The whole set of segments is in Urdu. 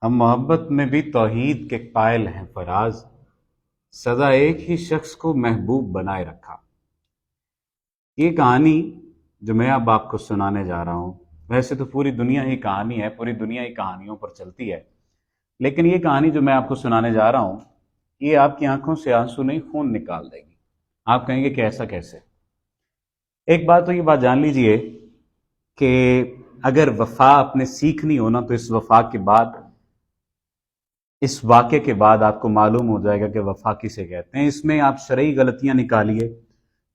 ہم محبت میں بھی توحید کے قائل ہیں فراز، سدا ایک ہی شخص کو محبوب بنائے رکھا۔ یہ کہانی جو میں اب آپ کو سنانے جا رہا ہوں، ویسے تو پوری دنیا ہی کہانی ہے، پوری دنیا ہی کہانیوں پر چلتی ہے، لیکن یہ کہانی جو میں آپ کو سنانے جا رہا ہوں، یہ آپ کی آنکھوں سے آنسو نہیں خون نکال دے گی۔ آپ کہیں گے کہ ایسا کیسے؟ ایک بات تو یہ بات جان لیجئے کہ اگر وفا اپنے سیکھنی ہونا تو اس وفا کے بعد، اس واقعے کے بعد آپ کو معلوم ہو جائے گا کہ وفا کسے کہتے ہیں۔ اس میں آپ شرعی غلطیاں نکالیے،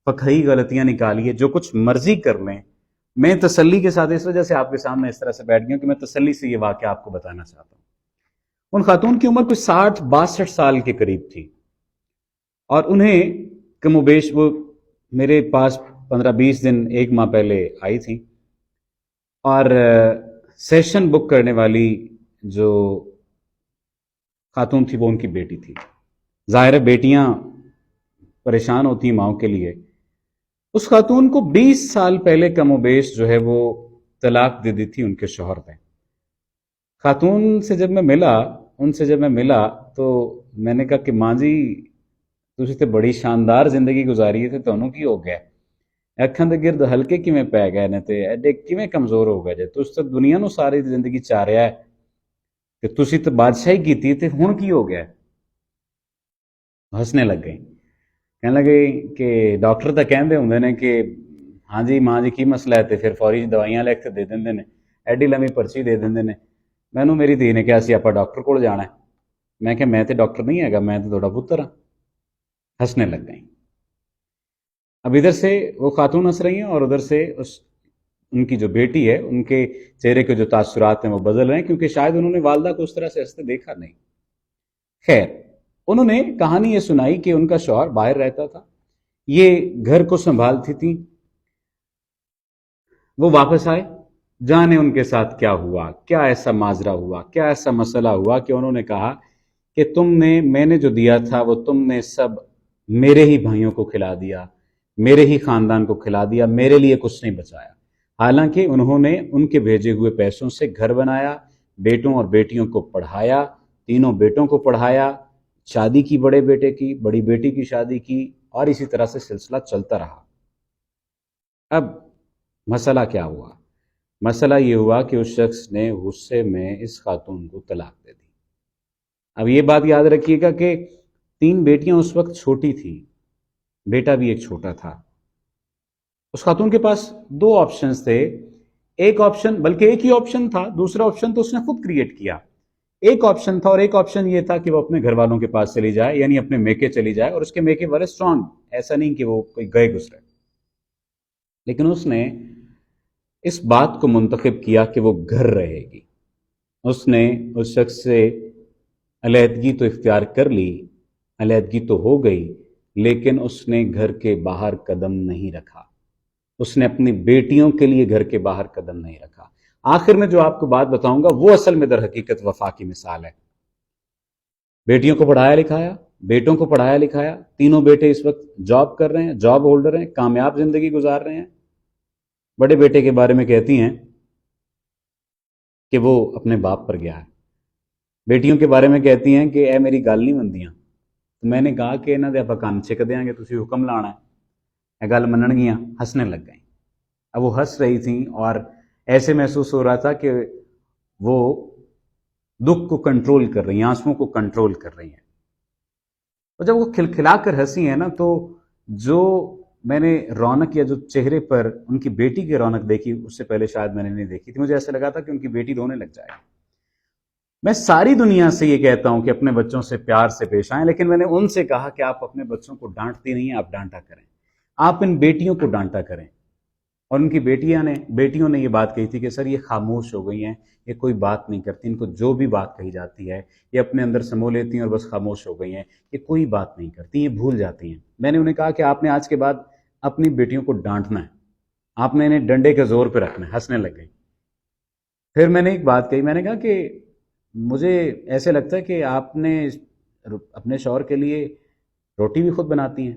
فقہی غلطیاں نکالیے، جو کچھ مرضی کر لیں۔ میں تسلی کے ساتھ اس وجہ سے آپ کے سامنے اس طرح سے بیٹھ گیا ہوں کہ میں تسلی سے یہ واقعہ آپ کو بتانا چاہتا ہوں۔ ان خاتون کی عمر کوئی 60-62 سال کے قریب تھی، اور انہیں کم و بیش وہ میرے پاس 15-20 دن، ایک ماہ پہلے آئی تھی، اور سیشن بک کرنے والی جو خاتون تھی وہ ان کی بیٹی تھی۔ ظاہر ہے بیٹیاں پریشان ہوتی ہیں ماؤں کے لیے۔ اس خاتون کو 20 سال پہلے کم و بیش جو ہے وہ طلاق دے دی تھی ان کے شوہر نے۔ خاتون سے جب میں ملا، ان سے جب میں ملا تو میں نے کہا کہ ماں جی تسی تے بڑی شاندار زندگی گزاری ہے تے تانوں کی ہو گیا؟ اکھاں دے گرد ہلکے کیویں پی گئے نے تے ایڈے کیویں کمزور ہو گئے جے؟ تس تے دنیا نو ساری زندگی چاریا ہے کہ تسی تے بادشاہی کیتی تے ہن کی ہو گیا؟ ہسنے لگ گئی، کہنے لگے کہ ڈاکٹر تو کہندے ہوندے نے کہ ہاں جی ماں جی کی مسئلہ ہے تے پھر فوری دوائیاں لکھ کے دے دیندے نے، ایڈی لمبی پرچی دے دیندے نے۔ مینوں میری دھی نے کہا سی آپا ڈاکٹر کول جانا ہے۔ میں کہ میں تے ڈاکٹر نہیں ہے گا، میں تو تہاڈا پتر ہاں۔ ہسنے لگ گئیں۔ اب ادھر سے وہ خاتون ہنس رہی ہیں اور ادھر سے ان کی جو بیٹی ہے ان کے چہرے کے جو تاثرات ہیں وہ بدل رہے ہیں، کیونکہ شاید انہوں نے والدہ کو اس طرح سے ہنستے دیکھا نہیں۔ خیر، انہوں نے کہانی یہ سنائی کہ ان کا شوہر باہر رہتا تھا، یہ گھر کو سنبھالتی تھی، وہ واپس آئے، جانے ان کے ساتھ کیا ہوا، کیا ایسا ماجرا ہوا، کیا ایسا مسئلہ ہوا کہ انہوں نے کہا کہ میں نے جو دیا تھا وہ تم نے سب میرے ہی بھائیوں کو کھلا دیا، میرے ہی خاندان کو کھلا دیا، میرے لیے کچھ نہیں بچایا۔ حالانکہ انہوں نے ان کے بھیجے ہوئے پیسوں سے گھر بنایا، بیٹوں اور بیٹیوں کو پڑھایا، تینوں بیٹوں کو پڑھایا، شادی کی بڑے بیٹے کی، بڑی بیٹی کی شادی کی، اور اسی طرح سے سلسلہ چلتا رہا۔ اب مسئلہ کیا ہوا؟ مسئلہ یہ ہوا کہ اس شخص نے غصے میں اس خاتون کو طلاق دے دی۔ اب یہ بات یاد رکھیے گا کہ 3 بیٹیاں اس وقت چھوٹی تھیں، بیٹا بھی ایک چھوٹا تھا۔ اس خاتون کے پاس 2 آپشنز تھے، ایک آپشن، بلکہ ایک ہی آپشن تھا، دوسرا آپشن تو اس نے خود کریٹ کیا۔ ایک آپشن تھا، اور ایک آپشن یہ تھا کہ وہ اپنے گھر والوں کے پاس چلی جائے، یعنی اپنے میکے چلی جائے، اور اس کے میکے بڑے اسٹرانگ، ایسا نہیں کہ وہ کوئی گئے گزرے۔ لیکن اس نے اس بات کو منتخب کیا کہ وہ گھر رہے گی۔ اس نے اس شخص سے علیحدگی تو اختیار کر لی، علیحدگی تو ہو گئی، لیکن اس نے گھر کے باہر قدم نہیں رکھا، اس نے اپنی بیٹیوں کے لیے گھر کے باہر قدم نہیں رکھا۔ آخر میں جو آپ کو بات بتاؤں گا وہ اصل میں در حقیقت وفا کی مثال ہے۔ بیٹیوں کو پڑھایا لکھایا، بیٹوں کو پڑھایا لکھایا، تینوں بیٹے اس وقت جاب کر رہے ہیں، جاب ہولڈر ہیں، کامیاب زندگی گزار رہے ہیں۔ بڑے بیٹے کے بارے میں کہتی ہیں کہ وہ اپنے باپ پر گیا ہے، بیٹیوں کے بارے میں کہتی ہیں کہ اے میری گل نہیں مندیاں۔ تو میں نے کہا کہ انہاں دے آپاں کان چھک دیاں گے، تسی حکم لانا ہے، اے گل منن گیاں؟ ہنسنے لگ گئیں۔ اب وہ ہنس رہی تھیں اور ایسے محسوس ہو رہا تھا کہ وہ دکھ کو کنٹرول کر رہی ہیں، آنسوؤں کو کنٹرول کر رہی ہیں۔ اور جب وہ کھلکھلا کر ہنسی ہیں نا، تو جو میں نے رونق یا جو چہرے پر ان کی بیٹی کی رونق دیکھی، اس سے پہلے شاید میں نے نہیں دیکھی تھی، مجھے ایسا لگا تھا کہ ان کی بیٹی رونے لگ جائے۔ میں ساری دنیا سے یہ کہتا ہوں کہ اپنے بچوں سے پیار سے پیش آئیں، لیکن میں نے ان سے کہا کہ آپ اپنے بچوں کو ڈانٹتی نہیں ہیں، آپ ڈانٹا کریں، آپ ان بیٹیوں کو ڈانٹا کریں۔ اور ان کی بیٹیوں نے یہ بات کہی تھی کہ سر یہ خاموش ہو گئی ہیں، یہ کوئی بات نہیں کرتی، ان کو جو بھی بات کہی جاتی ہے یہ اپنے اندر سمو لیتی ہیں اور بس خاموش ہو گئی ہیں، یہ کوئی بات نہیں کرتی، یہ بھول جاتی ہیں۔ میں نے انہیں کہا کہ آپ نے آج کے بعد اپنی بیٹیوں کو ڈانٹنا ہے، آپ نے انہیں ڈنڈے کے زور پہ رکھنا ہے۔ ہنسنے لگ گئی۔ پھر میں نے ایک بات کہی، میں نے کہا کہ مجھے ایسے لگتا ہے کہ آپ نے اپنے شوہر کے لیے روٹی بھی خود بناتی ہیں؟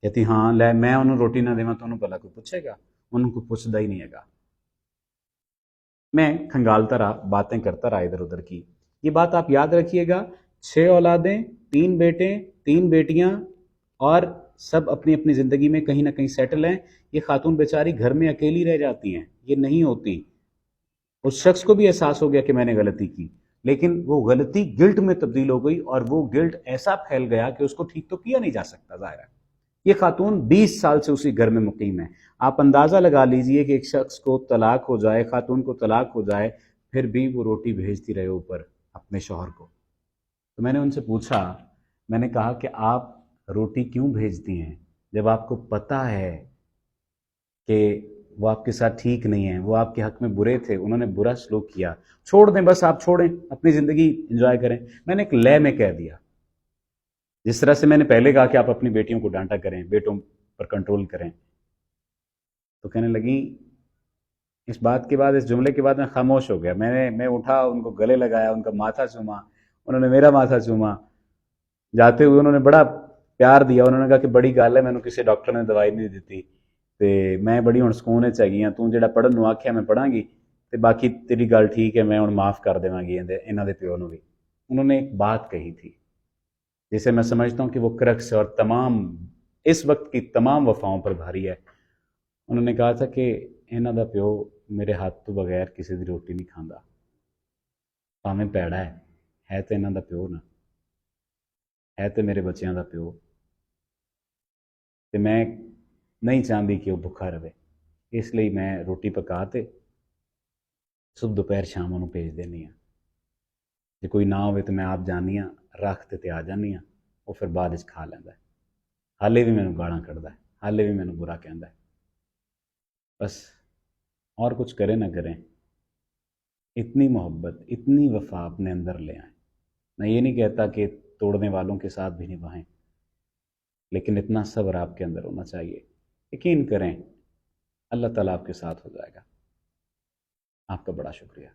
کہتی ہاں، لے میں انہوں روٹی نہ دیواں تو انہوں بھلا کوئی پوچھے گا؟ انہوں کو پوچھدا ہی نہیں ہے گا۔ میں کھنگالتا رہا, باتیں کرتا رہا ادھر ادھر کی. یہ بات آپ یاد رکھیے گا, 6 اولادیں, 3 بیٹے, 3 بیٹیاں, اور سب اپنی اپنی زندگی میں کہیں نہ کہیں سیٹل ہیں. یہ خاتون بیچاری گھر میں اکیلی رہ جاتی ہیں, یہ نہیں ہوتی. اس شخص کو بھی احساس ہو گیا کہ میں نے غلطی کی, لیکن وہ غلطی گلٹ میں تبدیل ہو گئی, اور وہ گلٹ ایسا پھیل گیا کہ اس کو ٹھیک تو کیا نہیں جا سکتا. ظاہر ہے یہ خاتون 20 سال سے اسی گھر میں مقیم ہے. آپ اندازہ لگا لیجئے کہ ایک شخص کو طلاق ہو جائے, خاتون کو طلاق ہو جائے, پھر بھی وہ روٹی بھیجتی رہے اوپر اپنے شوہر کو. تو میں نے ان سے پوچھا, میں نے کہا کہ آپ روٹی کیوں بھیجتی ہیں جب آپ کو پتہ ہے کہ وہ آپ کے ساتھ ٹھیک نہیں ہیں, وہ آپ کے حق میں برے تھے, انہوں نے برا سلوک کیا, چھوڑ دیں بس, آپ چھوڑیں, اپنی زندگی انجوائے کریں. میں نے ایک لے میں کہہ دیا, جس طرح سے میں نے پہلے کہا کہ آپ اپنی بیٹیوں کو ڈانٹا کریں, بیٹوں پر کنٹرول کریں. تو کہنے لگیں, اس بات کے بعد, اس جملے کے بعد میں خاموش ہو گیا. میں اٹھا, ان کو گلے لگایا, ان کا ماتھا چوما, انہوں نے میرا ماتھا چوما. جاتے ہوئے انہوں نے بڑا پیار دیا, انہوں نے کہا کہ بڑی گل ہے, مینوں کسی ڈاکٹر نے دوائی نہیں دیتی, تے میں بڑی ہن سکون وچ ہیگی ہاں, تو جڑا پڑھن نو آکھیا میں پڑھاں گی, تے باقی تیری گل ٹھیک ہے, میں ہن معاف کر دیواں گی انہاں دے پیو نو بھی. انہوں نے ایک بات کہی تھی جسے میں سمجھتا ہوں کہ وہ کرکس ہے اور تمام اس وقت کی تمام وفاؤں پر بھاری ہے. انہوں نے کہا تھا کہ انہاں دا پیو میرے ہاتھ تو بغیر کسی دی روٹی نہیں کھاندا, پاویں پیڑا ہے تے انہاں دا پیو نا, ہے تے میرے بچیاں دا پیو, تے میں نہیں چاہتی کہ وہ بھکھا رہے, اس لیے میں روٹی پکا تے صبح دوپہر شام انہوں بھیج دینی ہاں. جے کوئی نہ ہوئے تو میں آپ جانی ہاں, رکھ تے آ جانی ہاں, وہ پھر بعد وچ کھا لیندا ہے. حالے بھی مینوں گالاں کڈدا ہے, حالے بھی مینوں برا کہندا ہے. بس اور کچھ کریں نہ کریں, اتنی محبت, اتنی وفا اپنے اندر لے آئیں. میں یہ نہیں کہتا کہ توڑنے والوں کے ساتھ بھی نبھائیں, لیکن اتنا صبر آپ کے اندر ہونا چاہیے. یقین کریں اللہ تعالیٰ آپ کے ساتھ ہو جائے گا. آپ کا بڑا شکریہ.